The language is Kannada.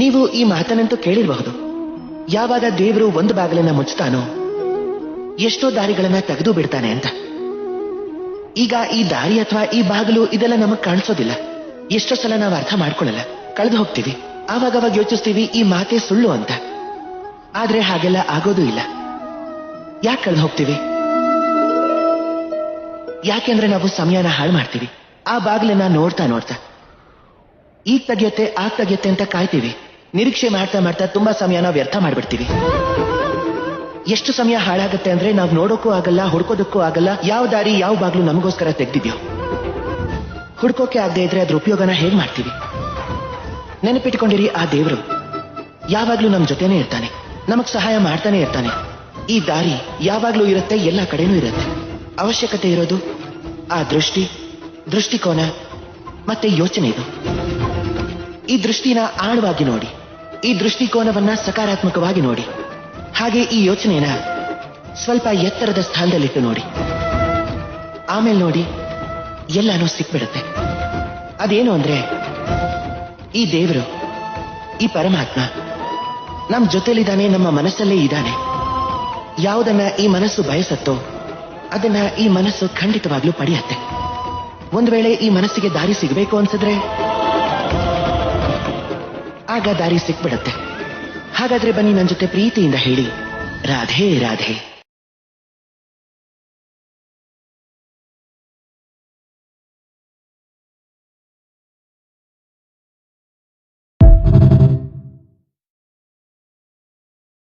ನೀವು ಈ ಮಾತನ್ನಂತೂ ಕೇಳಿರಬಹುದು. ಯಾವಾಗ ದೇವರು ಒಂದು ಬಾಗಿಲನ್ನ ಮುಚ್ಚುತ್ತಾನೋ ಎಷ್ಟೋ ದಾರಿಗಳನ್ನ ತೆಗೆದು ಬಿಡ್ತಾನೆ ಅಂತ. ಈಗ ಈ ದಾರಿ ಅಥವಾ ಈ ಬಾಗಿಲು ಇದೆಲ್ಲ ನಮಗ್ ಕಾಣಿಸೋದಿಲ್ಲ. ಎಷ್ಟೋ ಸಲ ನಾವು ಅರ್ಥ ಮಾಡ್ಕೊಳ್ಳಲ್ಲ, ಕಳೆದು ಹೋಗ್ತೀವಿ. ಆವಾಗವಾಗ ಯೋಚಿಸ್ತೀವಿ ಈ ಮಾತೇ ಸುಳ್ಳು ಅಂತ. ಆದ್ರೆ ಹಾಗೆಲ್ಲ ಆಗೋದು ಇಲ್ಲ. ಯಾಕೆ ಕಳೆದು ಹೋಗ್ತೀವಿ? ಯಾಕೆಂದ್ರೆ ನಾವು ಸಮಯನ ಹಾಳು ಮಾಡ್ತೀವಿ. ಆ ಬಾಗಿಲನ್ನ ನೋಡ್ತಾ ನೋಡ್ತಾ ಈಗ ತೆಗೆಯುತ್ತೆ ಅಂತ ಕಾಯ್ತೀವಿ. ನಿರೀಕ್ಷೆ ಮಾಡ್ತಾ ಮಾಡ್ತಾ ತುಂಬಾ ಸಮಯನ ವ್ಯರ್ಥ ಮಾಡ್ಬಿಡ್ತೀವಿ. ಎಷ್ಟು ಸಮಯ ಹಾಳಾಗುತ್ತೆ ಅಂದ್ರೆ ನಾವು ನೋಡೋಕ್ಕೂ ಆಗಲ್ಲ, ಹುಡ್ಕೋದಕ್ಕೂ ಆಗಲ್ಲ. ಯಾವ ದಾರಿ ಯಾವ ಬಾಗ್ಲು ನಮಗೋಸ್ಕರ ತೆಗ್ದಿದ್ಯೋ ಹುಡ್ಕೋಕೆ ಆಗದೆ ಇದ್ರೆ ಅದ್ರ ಉಪಯೋಗನ ಹೇಗ್ ಮಾಡ್ತೀವಿ? ನೆನಪಿಟ್ಕೊಂಡಿರಿ, ಆ ದೇವರು ಯಾವಾಗ್ಲೂ ನಮ್ ಜೊತೆನೇ ಇರ್ತಾನೆ, ನಮಗ್ ಸಹಾಯ ಮಾಡ್ತಾನೆ ಇರ್ತಾನೆ. ಈ ದಾರಿ ಯಾವಾಗ್ಲೂ ಇರುತ್ತೆ, ಎಲ್ಲ ಕಡೆನೂ ಇರುತ್ತೆ. ಅವಶ್ಯಕತೆ ಇರೋದು ಆ ದೃಷ್ಟಿಕೋನ ಮತ್ತೆ ಯೋಚನೆ. ಇದು ಈ ದೃಷ್ಟಿನ ಆಳವಾಗಿ ನೋಡಿ, ಈ ದೃಷ್ಟಿಕೋನವನ್ನ ಸಕಾರಾತ್ಮಕವಾಗಿ ನೋಡಿ. ಹಾಗೆ ಈ ಯೋಚನೆನ ಸ್ವಲ್ಪ ಎತ್ತರದ ಸ್ಥಾನದಲ್ಲಿಟ್ಟು ನೋಡಿ. ಆಮೇಲೆ ನೋಡಿ, ಎಲ್ಲಾನು ಸಿಕ್ಬಿಡುತ್ತೆ. ಅದೇನು ಅಂದ್ರೆ ಈ ದೇವರು, ಈ ಪರಮಾತ್ಮ ನಮ್ ಜೊತೆಲಿದ್ದಾನೆ, ನಮ್ಮ ಮನಸ್ಸಲ್ಲೇ ಇದ್ದಾನೆ. ಯಾವುದನ್ನ ಈ ಮನಸ್ಸು ಬಯಸತ್ತೋ ಅದನ್ನ ಈ ಮನಸ್ಸು ಖಂಡಿತವಾಗ್ಲೂ ಪಡೆಯತ್ತೆ. ಒಂದ್ ವೇಳೆ ಈ ಮನಸ್ಸಿಗೆ ದಾರಿ ಸಿಗಬೇಕು ಅನ್ಸಿದ್ರೆ ಆಗ ದಾರಿ ಸಿಕ್ಬಿಡತ್ತೆ. ಹಾಗಾದ್ರೆ ಬನ್ನಿ ನನ್ನ ಜೊತೆ ಪ್ರೀತಿಯಿಂದ ಹೇಳಿ, ರಾಧೆ ರಾಧೆ.